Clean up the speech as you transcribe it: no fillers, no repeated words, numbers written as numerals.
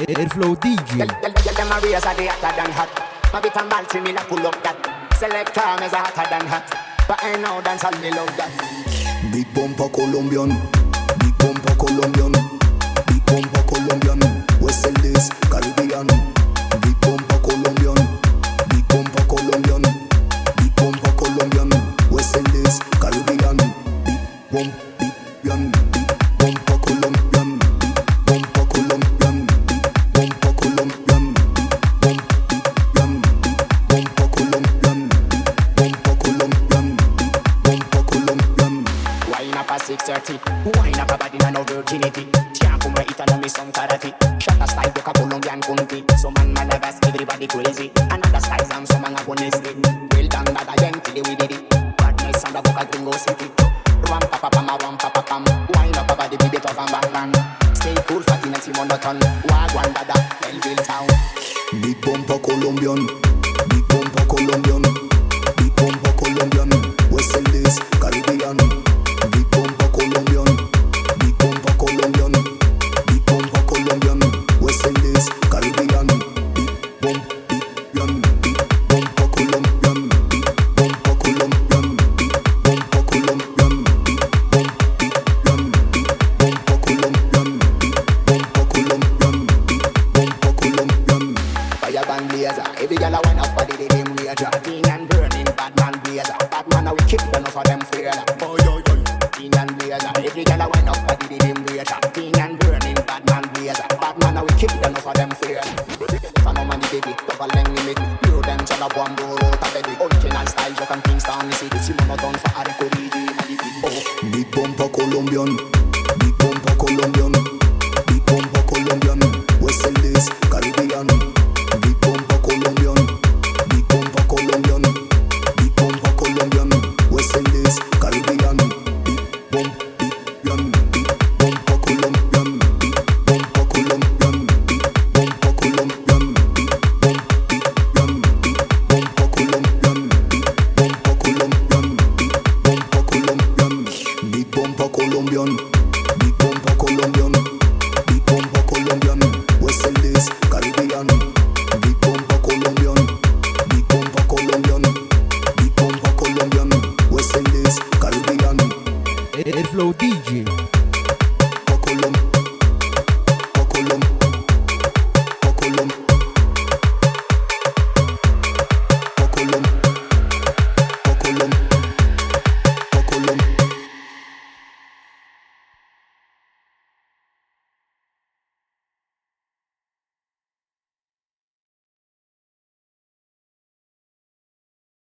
El Flow DJ. Them a raise a day hotter than hot. My bit and ball me la pull up that. Selector me hotter than hot. But I know dance all me love that. Big bumper Colombian, big bumper Colombian, big bumper Colombian, West Indies, Caribbean. Big bumper Colombian, big bumper Colombian, big bumper Colombian, West Indies, Caribbean. Big bump, big yan, big bumper Colombian, big bumper Colombian, big bumper Colombian, big bump, big yan, big bumper Colombian, big bumper Colombian, big bumper Colombian. Wine up at 6:30. Wine up a body and no virginity. Can't come where it and no miss some karate. Shut a style book a Colombian country. Some man malagas, everybody crazy. Another styles and some man agonistic. Well done that again till we did it. Badness and the vocal Gringo City. Ram papa pam, ram papa pam. Wine up a body, be bit of a backland. Stay cool, fatty and see monoton. Wagwan dada, Belleville town. Big bumper Colombian, big bumper Colombian, big bumper Colombian, West Indies, Caribbean. Big bumper Colombian, big bumper Colombian, big bumper Colombian, West Indies, Caribbean. Big bump, big yan, big bumper Colombian, big bumper Colombian, big bumper Colombian, big bump, big yan, big bumper Colombian, big bumper Colombian, big bumper Colombian. Fire band blazer. Every girl a wine up body they them major. Teen and burning bad man blazer. Bad man a we kick them off of them fear. Oh yo yo. Teen and blazer. Every girl a wine up body they them major. Teen and burning bad man blazer. Bad man a we kick them off of them fear. If I know money baby, cover length limit. You them tell a bomb door out of bed. Original style you can Kingston the city. See no done for a record DJ. Oh. Big bumper Colombian, big bumper Colombian, big bumper Colombian, West Indies, Caribbean. Big bumper Colombian, big bumper Colombian, big bumper Colombian, West Indies, Caribbean. Big bump, big yan, big bumper Colombian, big bumper Colombian, big bumper Colombian, big bump, big yan, big bumper Colombian, big bumper Colombian, big bumper Colombian. Big bumper Colombian, big bumper Colombian, big bumper Colombian, West Indies, Caribbean. Big bumper Colombian, big bumper Colombian, big bumper Colombian, West Indies, Caribbean. El Flow DJ.